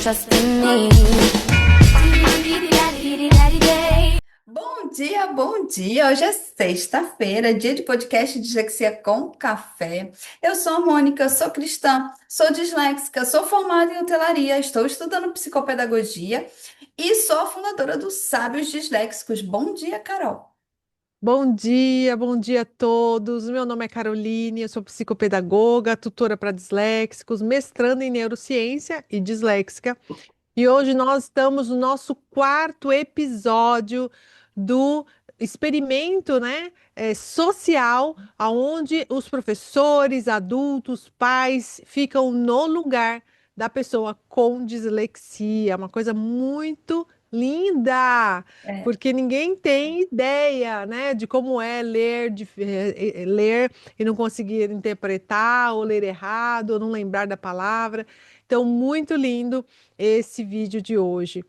trust in me. Bom dia! Hoje é sexta-feira, dia de podcast Dislexia com Café. Eu sou a Mônica, sou cristã, sou disléxica, sou formada em hotelaria, estou estudando psicopedagogia e sou a fundadora dos Sábios Disléxicos. Bom dia, Carol. Bom dia a todos. Meu nome é Caroline, eu sou psicopedagoga, tutora para disléxicos, mestranda em neurociência e disléxica. E hoje nós estamos no nosso quarto episódio do experimento, né, social, onde os professores, adultos, pais ficam no lugar da pessoa com dislexia. Uma coisa muito linda, É, porque ninguém tem ideia, né, de como é ler, ler e não conseguir interpretar, ou ler errado, ou não lembrar da palavra. Então, muito lindo esse vídeo de hoje.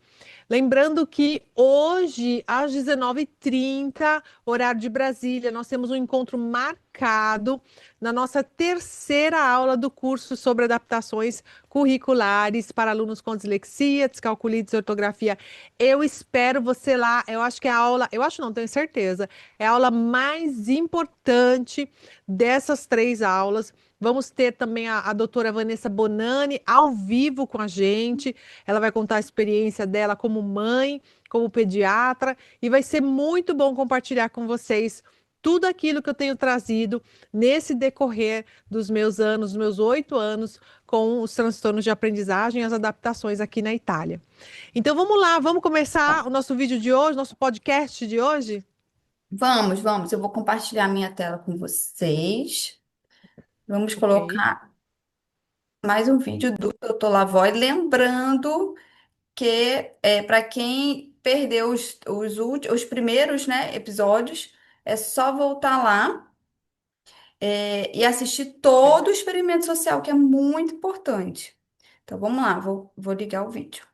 Lembrando que hoje, às 19h30, horário de Brasília, nós temos um encontro marcado na nossa terceira aula do curso sobre adaptações curriculares para alunos com dislexia, descalculia e desortografia. Eu espero você lá. Eu acho que é a aula, eu acho não, tenho certeza, é a aula mais importante dessas três aulas. Vamos ter também a doutora Vanessa Bonani ao vivo com a gente. Ela vai contar a experiência dela como mãe, como pediatra, e vai ser muito bom compartilhar com vocês tudo aquilo que eu tenho trazido nesse decorrer dos meus anos, dos meus 8 anos, com os transtornos de aprendizagem e as adaptações aqui na Itália. Então vamos lá, vamos começar o nosso vídeo de hoje, nosso podcast de hoje? vamos. Eu vou compartilhar minha tela com vocês. Vamos Ok. colocar mais um vídeo do Dr. Lavoie, lembrando que para quem perdeu os primeiros, né, episódios, é só voltar lá e assistir todo o experimento social, que é muito importante. Então vamos lá, vou ligar o vídeo.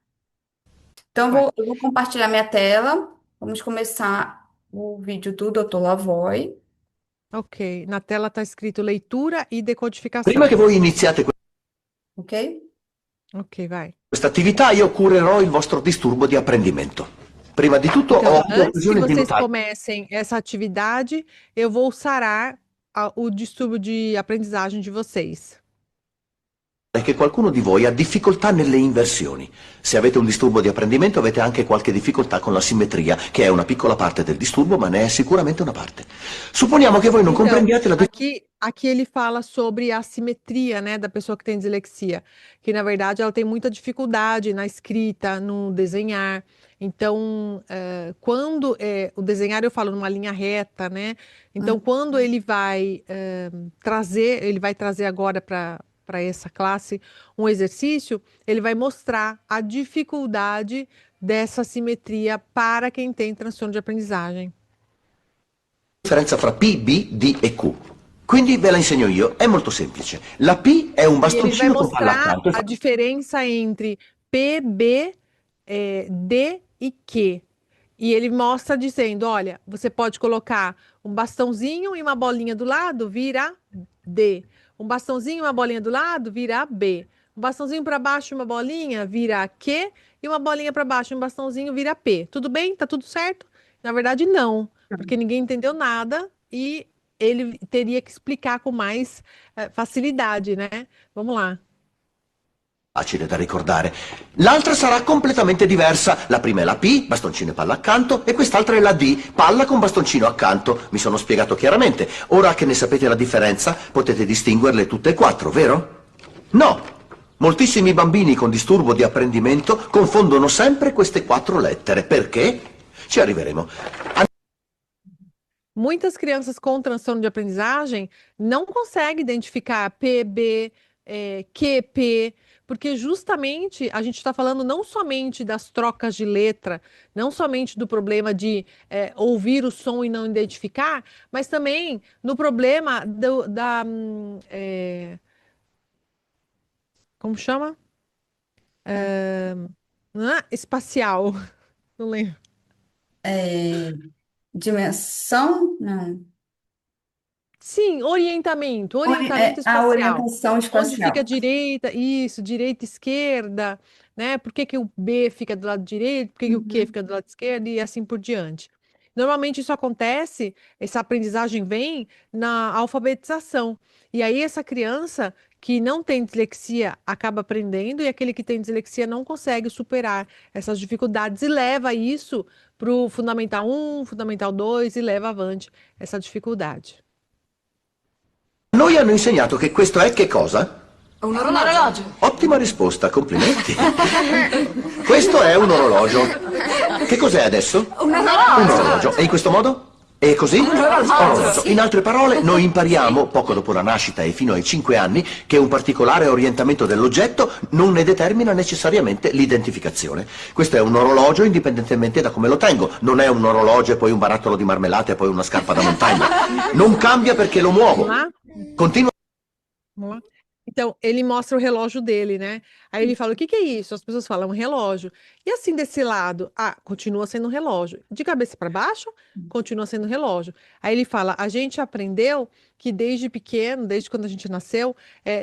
Então Vai. eu vou compartilhar minha tela. Vamos começar o vídeo do Dr. Lavoie, Ok. Na tela está escrito leitura e Prima che decodificação. voi iniziate ok? Ok, vai. questa attività, io curerò il vostro disturbo di apprendimento. Prima di tutto ho Então, avuto antes que occasione di vocês notare comecem essa atividade, eu vou sarar o distúrbio de aprendizagem de vocês. che qualcuno di voi ha difficoltà nelle inversioni. Se avete un disturbo di apprendimento avete anche qualche difficoltà con la simmetria, che è una piccola parte del disturbo, ma ne è sicuramente una parte. Supponiamo che voi non Então, comprendiate la differenza. aqui ele fala sobre a simetria, né, da pessoa que tem dislexia, que na verdade ela tem muita dificuldade na escrita, no desenhar. Então, quando o desenhar eu falo numa linha reta, né? Então, quando ele vai ele vai trazer agora para essa classe um exercício, ele vai mostrar a dificuldade dessa simetria para quem tem transtorno de aprendizagem. Differenza fra P, B, D e Q. Quindi ve la insegno io, è molto semplice. La P è un E ele vai bastoncino con palla mostrar accanto. a diferença entre P, B, D e Q. E ele mostra dizendo: olha, você pode colocar um bastãozinho e uma bolinha do lado, vira D. Um bastãozinho e uma bolinha do lado, vira B. Um bastãozinho para baixo e uma bolinha, vira Q. E uma bolinha para baixo e um bastãozinho, vira P. Tudo bem? Tá tudo certo? Na verdade, não, porque ninguém entendeu nada e ele teria que explicar com mais facilidade, né? Vamos lá. Facile da ricordare. L'altra sarà completamente diversa. La prima è la P, bastoncino e palla accanto, e quest'altra è la D, palla con bastoncino accanto. Mi sono spiegato chiaramente. Ora che ne sapete la differenza, potete distinguerle tutte e quattro, vero? No! Moltissimi bambini con disturbo di apprendimento confondono sempre queste quattro lettere. Perché? Ci arriveremo. Muitas crianças com transtorno de aprendizagem não conseguem identificar PB, QP, porque justamente a gente está falando não somente das trocas de letra, não somente do problema de ouvir o som e não identificar, mas também no problema como chama? Não é espacial, não lembro. É, dimensão? Não. Sim, orientamento A espacial. orientação Onde fica a espacial. direita, isso, direita, esquerda, né? Por que que o B fica do lado direito, por que que o Q Uhum. fica do lado esquerdo e assim por diante. Normalmente isso acontece, essa aprendizagem vem na alfabetização. E aí essa criança que não tem dislexia acaba aprendendo e aquele que tem dislexia não consegue superar essas dificuldades e leva isso para o Fundamental 1, Fundamental 2 e leva avante essa dificuldade. Noi hanno insegnato che questo è che cosa? Un orologio. Ottima risposta, complimenti. Questo è un orologio. Che cos'è adesso? Un Un orologio. orologio. E in questo modo? E così? Orologio. In altre parole, noi impariamo, poco dopo la nascita e fino ai 5 anni, che un particolare orientamento dell'oggetto non ne determina necessariamente l'identificazione. Questo è un orologio indipendentemente da come lo tengo. Non è un orologio e poi un barattolo di marmellate e poi una scarpa da montagna. Non cambia perché lo muovo. Vamos lá? Continua. Vamos lá? Então, ele mostra o relógio dele, né? Aí ele fala: o que que é isso? As pessoas falam: um relógio. E assim desse lado, continua sendo um relógio. De cabeça para baixo, continua sendo um relógio. Aí ele fala: a gente aprendeu que desde pequeno, desde quando a gente nasceu,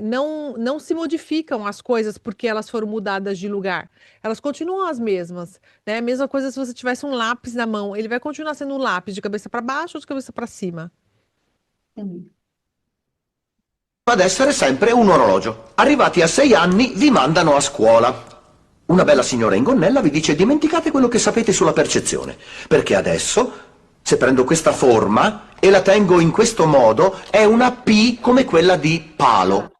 não se modificam as coisas porque elas foram mudadas de lugar. Elas continuam as mesmas, né? A mesma coisa se você tivesse um lápis na mão, ele vai continuar sendo um lápis de cabeça para baixo ou de cabeça para cima. Sim. Ad essere sempre un orologio. Arrivati a 6 anni vi mandano a scuola. Una bella signora in gonnella vi dice dimenticate quello che sapete sulla percezione, perché adesso, se prendo questa forma e la tengo in questo modo, è una P come quella di palo.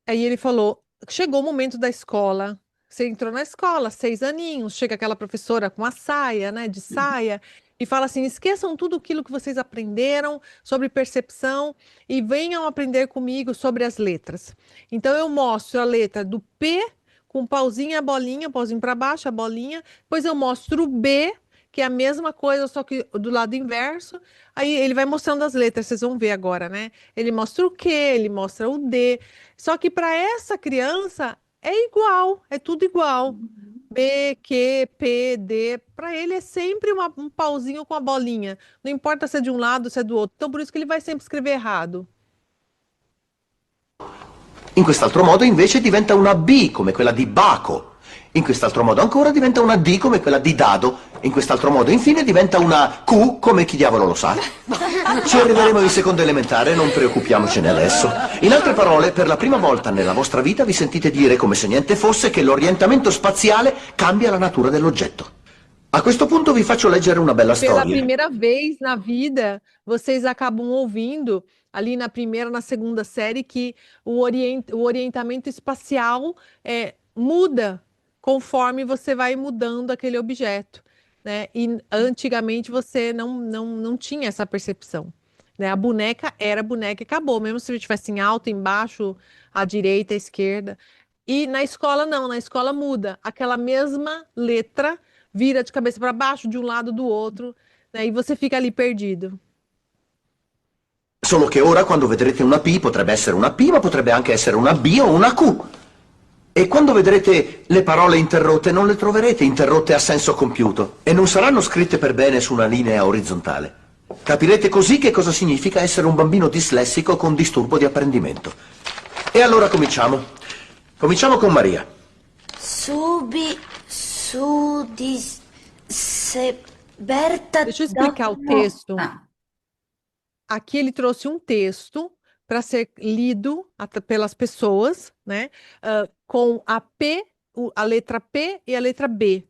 Aí ele falou: chegou o momento da escola. Você entrou na escola, 6 aninhos, chega aquela professora com a saia, né, de saia, e fala assim: esqueçam tudo aquilo que vocês aprenderam sobre percepção e venham aprender comigo sobre as letras. Então eu mostro a letra do P com o pauzinho e a bolinha, pauzinho para baixo, a bolinha, depois eu mostro o B, que é a mesma coisa, só que do lado inverso. Aí ele vai mostrando as letras, vocês vão ver agora, né? Ele mostra o Q, ele mostra o D. Só que para essa criança é igual, é tudo igual. B, Q, P, D. Para ele é sempre um pauzinho com a bolinha. Não importa se é de um lado ou se é do outro. Então por isso que ele vai sempre escrever errado. In quest'altro modo invece diventa una B come quella di baco. In quest'altro modo ancora diventa una D come quella di dado. In quest'altro modo infine diventa una Q come chi diavolo lo sa. Ci arriveremo in seconda elementare, non preoccupiamocene adesso. In altre parole, per la prima volta nella vostra vita vi sentite dire come se niente fosse che l'orientamento spaziale cambia la natura dell'oggetto. A questo punto vi faccio leggere una bella Pela storia. primeira vez na vida, vocês acabam ouvindo ali na primeira, na segunda série que o orientamento espacial muda conforme você vai mudando aquele objeto, né? E antigamente você não tinha essa percepção, né? A boneca era boneca e acabou, mesmo se estivesse em alto, embaixo, à direita, à esquerda. E na escola não, na escola muda. Aquela mesma letra vira de cabeça para baixo, de um lado do outro, né? E você fica ali perdido. Solo che ora quando vedrete una P potrebbe essere una P ma potrebbe anche essere una B o una Q. E quando vedrete le parole interrotte non le troverete interrotte a senso compiuto e non saranno scritte per bene su una linea orizzontale. Capirete così che cosa significa essere un bambino dislessico con disturbo di apprendimento. E allora cominciamo. Cominciamo con Maria. Berta, Deixa eu explicar o texto. Ah, Aqui ele trouxe um texto para ser lido pelas pessoas, né? Com a P, a letra P e a letra B.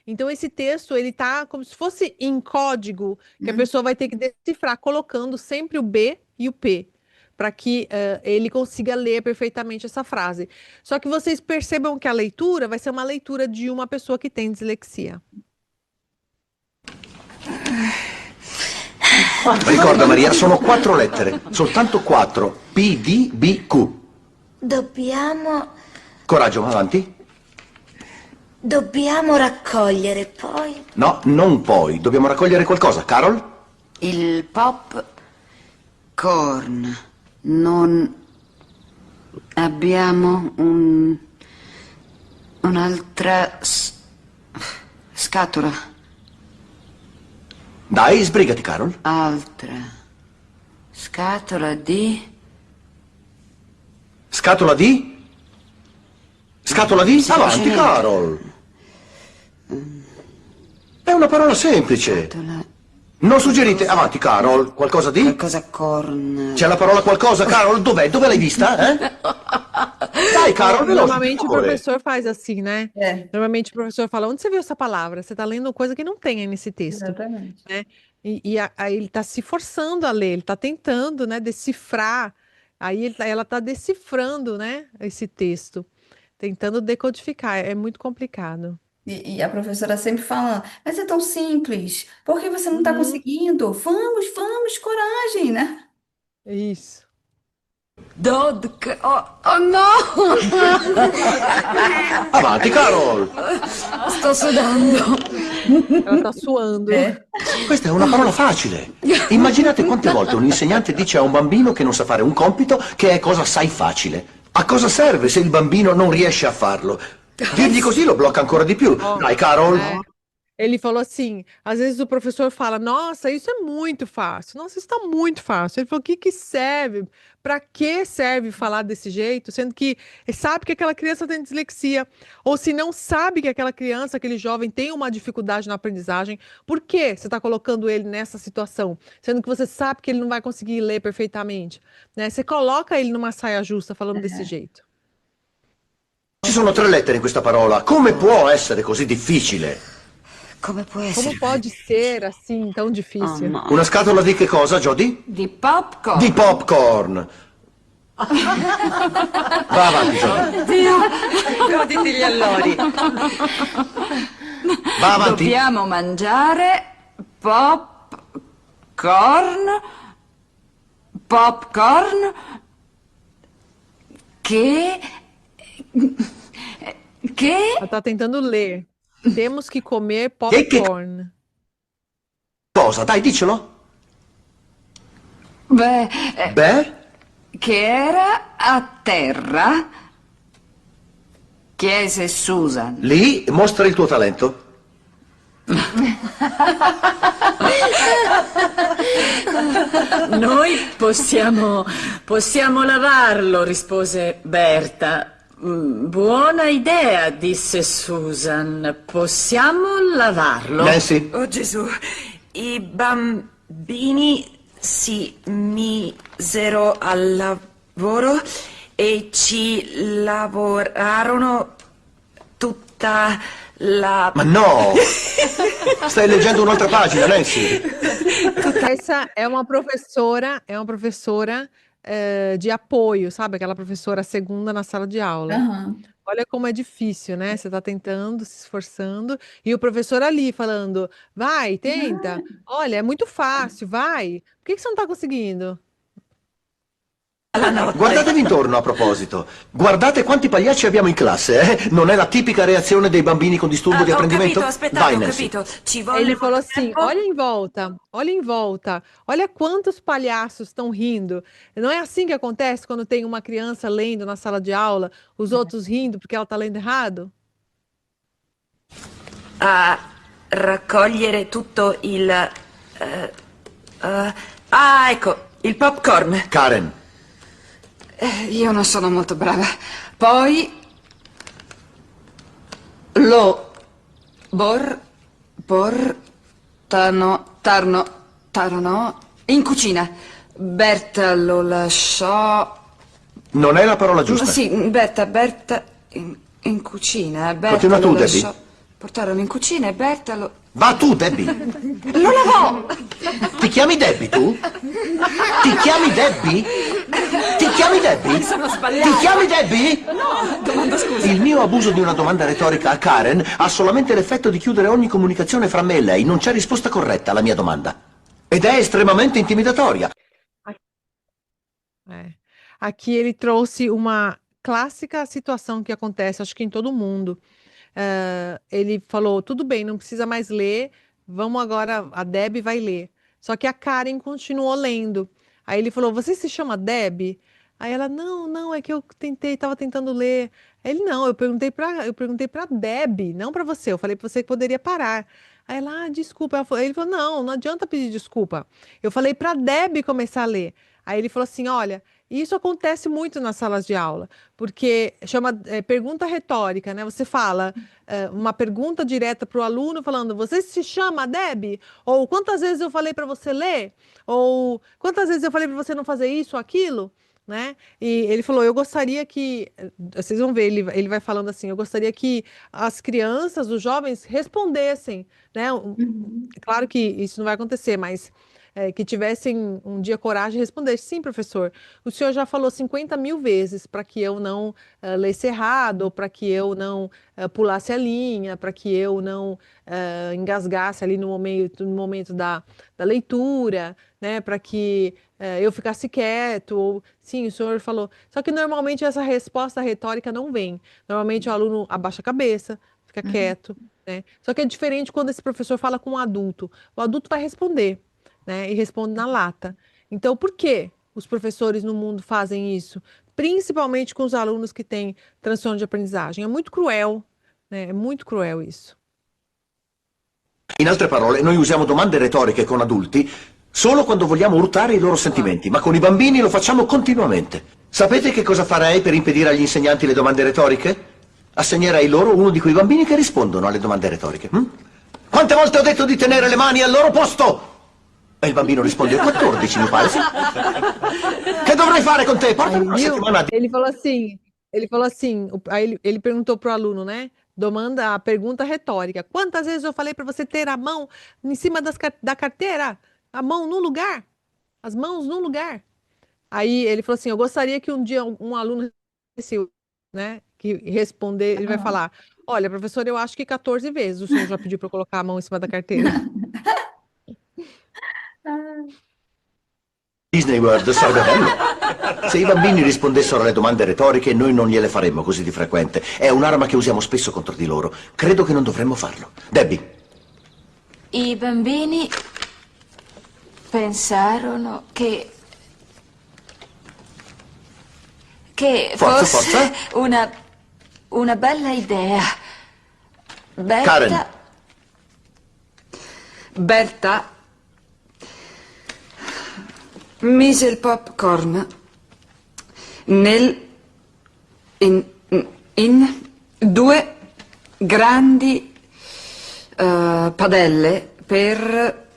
Então esse texto ele tá como se fosse em código que a pessoa vai ter que decifrar colocando sempre o B e o P, para que ele consiga ler perfeitamente essa frase. Só que vocês percebam que a leitura vai ser uma leitura de uma pessoa que tem dislexia. Ricorda Maria, sono 4 lettere, soltanto 4. P, D, B, Q. Coraggio, avanti. Dobbiamo raccogliere poi No, non poi, dobbiamo raccogliere qualcosa. Carol? Il popcorn. Non abbiamo un'altra scatola. Dai, sbrigati, Carol. Altra scatola di... Scatola di? scatola di? Sì, ce Avanti, n'è. Carol. È una parola semplice. Scatola. Non suggerite. Avanti, Carol. Qualcosa di? Qualcosa corn. C'è la parola qualcosa, Carol? Dov'è? Dove l'hai vista? Dai, Carol, veloce, per Normalmente o favore. professor faz assim, né? É, Normalmente o professor fala, onde você viu essa palavra? Você está lendo coisa que não tem aí nesse texto, exatamente. né? Aí ele está se forçando a ler, ele está tentando, né, decifrar. Ela está decifrando, né, esse texto, tentando decodificar. É muito complicado. E a professora sempre fala, mas é tão simples, por que você não está Uhum, conseguindo? Vamos, coragem, né? isso. Oh no! Avanti, Carol. Sto sudando. Ela está suando. É. Questa è una parola facile. Immaginate quante volte un insegnante dice a un bambino che non sa fare un compito che è cosa sai facile. A cosa serve se il bambino non riesce a farlo? Dirgli così lo blocca ancora di più. Dai, Carol. É. Ele falou assim, às vezes o professor fala, nossa, isso é muito fácil. Nossa, isso está muito fácil. Ele falou, o que que serve? Para que serve falar desse jeito? Sendo que ele sabe que aquela criança tem dislexia. Ou se não sabe que aquela criança, aquele jovem tem uma dificuldade na aprendizagem, por que você está colocando ele nessa situação? Sendo que você sabe que ele não vai conseguir ler perfeitamente, né? Você coloca ele numa saia justa falando desse jeito. Ci sono 3 lettere in questa parola. Come può essere così difficile? Come può essere? Como pode ser assim tão Oh, difícil? no. Una scatola di che cosa, Jody? Di popcorn. Di popcorn. Va avanti, Jody. Goditi gli allori. Va avanti. Dobbiamo mangiare popcorn che Ela está tentando ler. Temos que comer Que- popcorn. Cosa? Dai, diccelo. beh, Beh, che era a terra, chiese Susan. lì mostra il tuo talento. Noi possiamo lavarlo, rispose Berta. Buona idea, disse Susan. Possiamo lavarlo. Nancy, Oh Gesù, i bambini si misero al lavoro e ci lavorarono tutta la... ma no! Stai leggendo un'altra pagina, Nancy. Essa é uma professora de apoio, sabe? Aquela professora segunda na sala de aula. Aham. Olha como é difícil, né? Você está tentando, se esforçando, e o professor ali falando, vai, tenta. Olha, é muito fácil, vai. Por que que você não está conseguindo? Guardatevi intorno a proposito. Guardate quanti pagliacci abbiamo in classe, eh? Non è la tipica reazione dei bambini con disturbo di ho apprendimento? capito, aspettate, Vai, ho Nancy. capito. Ci Aí volle ele falou molto assim: tempo. olha em volta, olha quantos palhaços estão rindo. Não é assim que acontece quando tem uma criança lendo na sala de aula, os outros rindo porque ela está lendo errado? A raccogliere tutto il... ah, ecco, il popcorn. Karen, Io non sono molto brava. Poi lo tarono in cucina. Berta lo lasciò. non è la parola giusta. Sì, Berta in cucina. Berta Continua tu, lo Debbie. lasciò. Portarono in cucina e Berta lo... Va tu, Debbie. Lo lavò! Ti chiami Debbie tu? Ti chiami Debbie? Ti chiami Debbie? Ti chiami Debbie? No, domanda scusa. Il mio abuso di una domanda retorica a Karen ha solamente l'effetto di chiudere ogni comunicazione fra me e lei. Non c'è risposta corretta alla mia domanda. Ed è estremamente intimidatoria. É. Aqui ele trouxe uma clássica situação que acontece, acho que em todo mundo. Ele falou: tudo bem, não precisa mais ler, vamos agora, a Debbie vai ler. Só que a Karen continuou lendo. Aí ele falou: você se chama Debbie? Aí ela: não, é que eu estava tentando ler. Aí ele: não, eu perguntei para Debbie, não para você. Eu falei para você que poderia parar. Aí ela: desculpa. Ele falou: não adianta pedir desculpa. Eu falei para Debbie começar a ler. Aí ele falou assim: olha, E isso acontece muito nas salas de aula, porque chama pergunta retórica, né? Você fala uma pergunta direta para o aluno falando: Você se chama Deb? Ou quantas vezes eu falei para você ler? Ou quantas vezes eu falei para você não fazer isso ou aquilo? Né? E ele falou: Eu gostaria que. Vocês vão ver, ele vai falando assim: Eu gostaria que as crianças, os jovens respondessem, né? Uhum. Claro que isso não vai acontecer, mas que tivessem um dia coragem de responder. Sim, professor, o senhor já falou 50 mil vezes para que eu não lesse errado, ou para que eu não pulasse a linha, para que eu não engasgasse ali no momento da leitura, né, para que eu ficasse quieto. Ou, sim, o senhor falou. Só que normalmente essa resposta retórica não vem. Normalmente o aluno abaixa a cabeça, fica Uhum. quieto, né? Só que é diferente quando esse professor fala com um adulto. O adulto vai responder, né? E responde na lata. Então, por que os professores no mundo fazem isso? Principalmente com os alunos que têm transtorno de aprendizagem. É muito cruel, né? É muito cruel isso. In altre parole, noi usiamo domande retoriche con adulti solo quando vogliamo urtare i loro sentimenti, ma con i bambini lo facciamo continuamente. Sapete che cosa farei per impedire agli insegnanti le domande retoriche? Assegnerei loro uno di quei bambini che rispondono alle domande retoriche. Quante volte ho detto di tenere le mani al loro posto? E il bambino risponde 14, mi pare, sì. Che dovrei fare con te? Portami Aí, una viu? settimana di... Ele falou assim, aí ele perguntou pro aluno, né? Domanda a pergunta retórica. Quantas vezes eu falei para você ter a mão em cima da carteira? A mão no lugar? As mãos no lugar? Aí ele falou assim, eu gostaria que um dia um aluno, né, que responder, ele vai Aham. falar, olha, professor, eu acho que 14 vezes o senhor já pediu para eu colocar a mão em cima da carteira. Ah, Disney World sarebbe bello. Se i bambini rispondessero alle domande retoriche, noi non gliele faremmo così di frequente. È un'arma che usiamo spesso contro di loro. Credo che non dovremmo farlo. Debbie, I bambini pensarono che forza, fosse forza. una bella idea. Karen. Berta mise il popcorn nel, in due grandi padelle per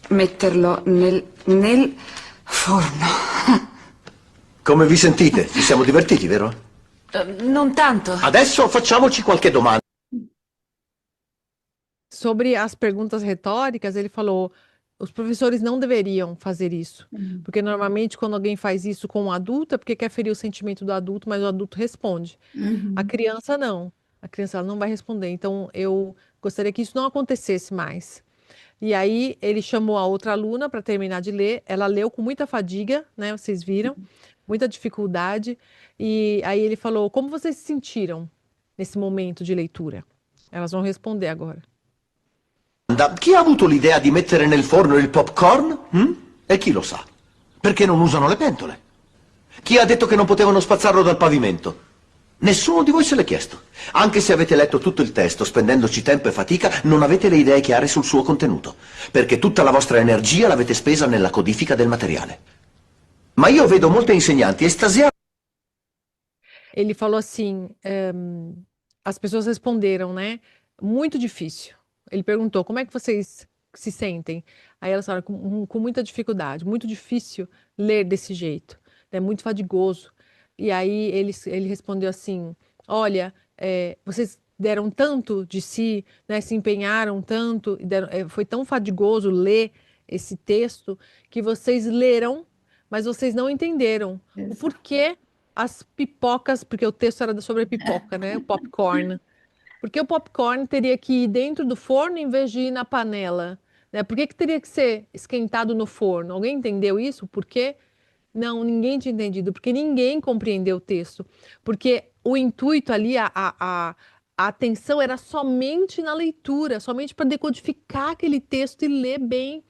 metterlo nel forno. Come vi sentite? Ci siamo divertiti, vero? Non tanto. Adesso facciamoci qualche domanda. Sobre as perguntas retóricas, ele falou: os professores não deveriam fazer isso, uhum. porque normalmente quando alguém faz isso com um adulto é porque quer ferir o sentimento do adulto, mas o adulto responde. A Uhum. criança não. A criança ela não vai responder. Então eu gostaria que isso não acontecesse mais. E aí ele chamou a outra aluna para terminar de ler. Ela leu com muita fadiga, né? Vocês viram, muita dificuldade. E aí ele falou: como vocês se sentiram nesse momento de leitura? Elas vão responder agora. Chi ha avuto l'idea di mettere nel forno il popcorn? E chi lo sa? Perché non usano le pentole? Chi ha detto che non potevano spazzarlo dal pavimento? Nessuno di voi se l'è chiesto. Anche se avete letto tutto il testo, spendendoci tempo e fatica, non avete le idee chiare sul suo contenuto, perché tutta la vostra energia l'avete spesa nella codifica del materiale. Ma io vedo molte insegnanti estasiate. Ele falou assim: as pessoas responderam, né? Muito difícil. Ele perguntou: como é que vocês se sentem? Aí elas falaram: com muita dificuldade, muito difícil ler desse jeito, é muito fadigoso. E aí ele respondeu assim: olha, vocês deram tanto de si, né? Se empenharam tanto, e foi tão fadigoso ler esse texto que vocês leram, mas vocês não entenderam o Exato. porquê as pipocas, porque o texto era sobre a pipoca, né? O popcorn. Porque o popcorn teria que ir dentro do forno em vez de ir na panela, né? Por que que teria que ser esquentado no forno? Alguém entendeu isso? Por quê? Não, ninguém tinha entendido, porque ninguém compreendeu o texto. Porque o intuito ali, a atenção era somente na leitura, somente para decodificar aquele texto e ler bem.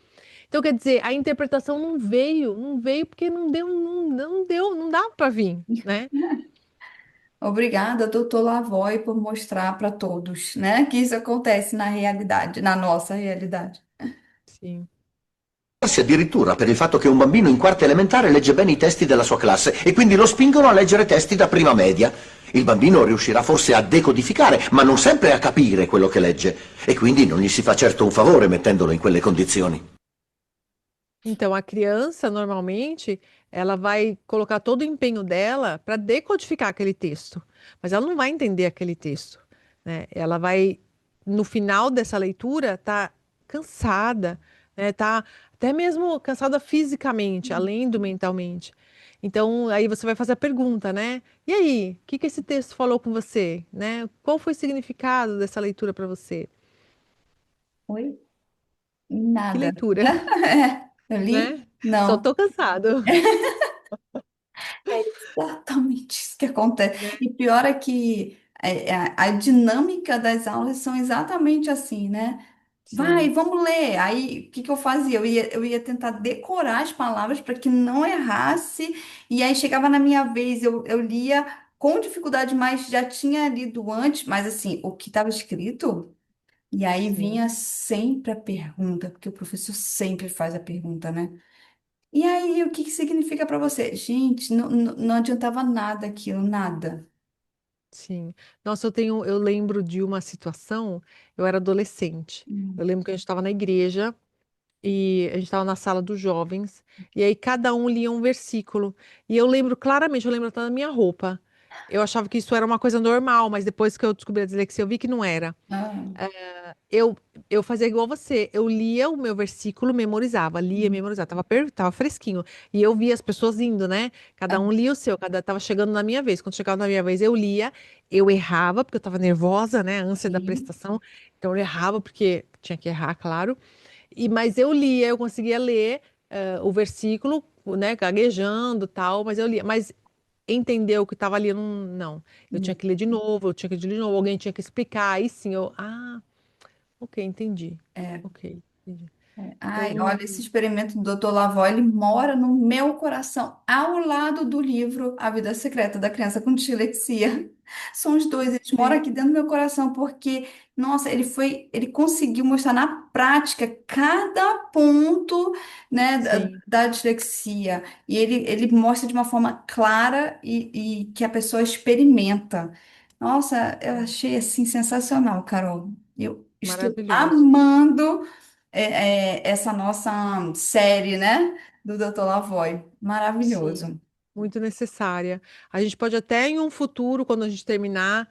Então, quer dizer, a interpretação não veio porque não dava para vir, né? Obrigada, doutor Lavoie, por mostrar para todos, né, que isso acontece na realidade, na nossa realidade. Sim. addirittura per il fatto che un bambino in quarta elementare legge bene i testi della sua classe e quindi lo spingono a leggere testi da prima media. Il bambino riuscirà forse a decodificare, ma non sempre a capire quello che legge, e quindi non gli si fa certo un favore mettendolo in quelle condizioni. Então, a criança, normalmente, ela vai colocar todo o empenho dela para decodificar aquele texto, mas ela não vai entender aquele texto, né? Ela vai, no final dessa leitura, tá cansada, né? Tá até mesmo cansada fisicamente, além do mentalmente. Então, aí você vai fazer a pergunta, né? E aí, o que que esse texto falou com você, né? Qual foi o significado dessa leitura para você? Oi? Que Nada. leitura, Eu li? né? Só Não. tô cansado, É exatamente isso que acontece. né? E pior é que a dinâmica das aulas são exatamente assim, né? Vai, Sim. vamos ler. Aí, o que que eu fazia? Eu ia tentar decorar as palavras para que não errasse. E aí, chegava na minha vez, eu lia com dificuldade, mas já tinha lido antes. Mas, assim, o que estava escrito. E aí Sim, vinha sempre a pergunta, porque o professor sempre faz a pergunta, né? E aí, o que que significa para você? Gente, não adiantava nada aquilo, nada. sim. Nossa, eu lembro de uma situação, eu era adolescente. Eu Hum. lembro que a gente estava na igreja e a gente estava na sala dos jovens, e aí cada um lia um versículo. E eu lembro claramente, eu lembro até da minha roupa. Eu achava que isso era uma coisa normal, mas depois que eu descobri a dislexia, eu vi que não era. Ah, Eu, eu fazia igual você. Eu lia o meu versículo, memorizava, lia, hum, memorizava. Tava fresquinho. E eu via as pessoas indo, né? Cada um lia o seu, tava chegando na minha vez. Quando chegava na minha vez, eu lia, eu errava, porque eu tava nervosa, né? A ânsia da sim. prestação. Então eu errava, porque tinha que errar, claro. Mas eu lia, eu conseguia ler o versículo, né? Gaguejando, tal, mas eu lia. Mas entender o que estava ali, não. Eu tinha que ler de novo, eu tinha que ler de novo, alguém tinha que explicar. Aí sim, ok, entendi. É. Ok, entendi. Ai, Então, olha, esse experimento do Dr. Lavoie, ele mora no meu coração, ao lado do livro A Vida Secreta da Criança com Dislexia. São os dois, eles moram sim, aqui dentro do meu coração, porque, nossa, ele conseguiu mostrar na prática cada ponto, né, da, sim, da dislexia. E ele mostra de uma forma clara e que a pessoa experimenta. Nossa, eu achei assim sensacional, Carol. Eu estou maravilhoso. amando essa nossa série, né, do Dr. Lavoie. Sim, Maravilhoso. muito necessária. A gente pode até em um futuro, quando a gente terminar,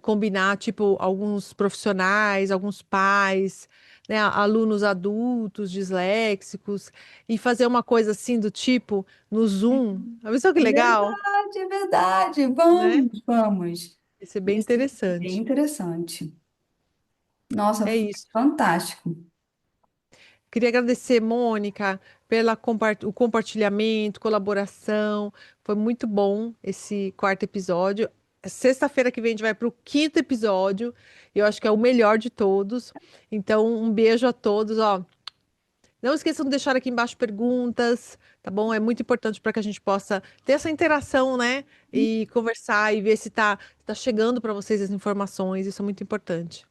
combinar, tipo, alguns profissionais, alguns pais, né, alunos adultos, disléxicos, e fazer uma coisa assim do tipo no Zoom. A pessoa que legal, Verdade, é verdade. né? Vamos, vamos. Isso é bem Isso é bem interessante. interessante. Nossa, É foi isso. fantástico. Queria agradecer, Mônica, pela o compartilhamento, colaboração. Foi muito bom esse quarto episódio. Sexta-feira que vem a gente vai para o quinto episódio. Eu acho que é o melhor de todos. Então, um beijo a todos. Ó, não esqueçam de deixar aqui embaixo perguntas, tá bom? É muito importante para que a gente possa ter essa interação, né? E conversar e ver se tá chegando para vocês as informações. Isso é muito importante.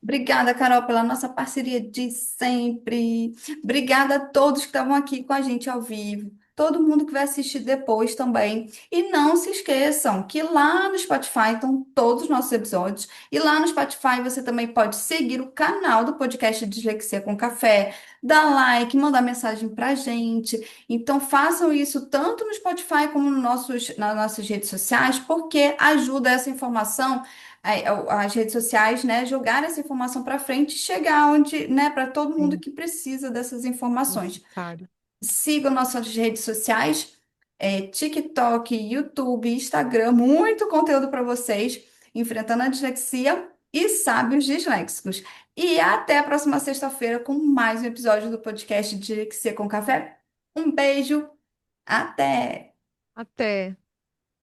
Obrigada, Carol, pela nossa parceria de sempre. Obrigada a todos que estavam aqui com a gente ao vivo. Todo mundo que vai assistir depois também. E não se esqueçam que lá no Spotify estão todos os nossos episódios. E lá no Spotify você também pode seguir o canal do podcast Dislexia com Café, dar like, mandar mensagem pra gente. Então façam isso tanto no Spotify como nas nossas redes sociais, porque ajuda essa informação as redes sociais, né, jogar essa informação para frente e chegar onde, né, para todo mundo Sim, que precisa dessas informações. necessário. Sigam nossas redes sociais, TikTok, YouTube, Instagram, muito conteúdo para vocês, enfrentando a dislexia e sábios disléxicos. E até a próxima sexta-feira com mais um episódio do podcast Dislexia com Café. Um beijo, até! Até.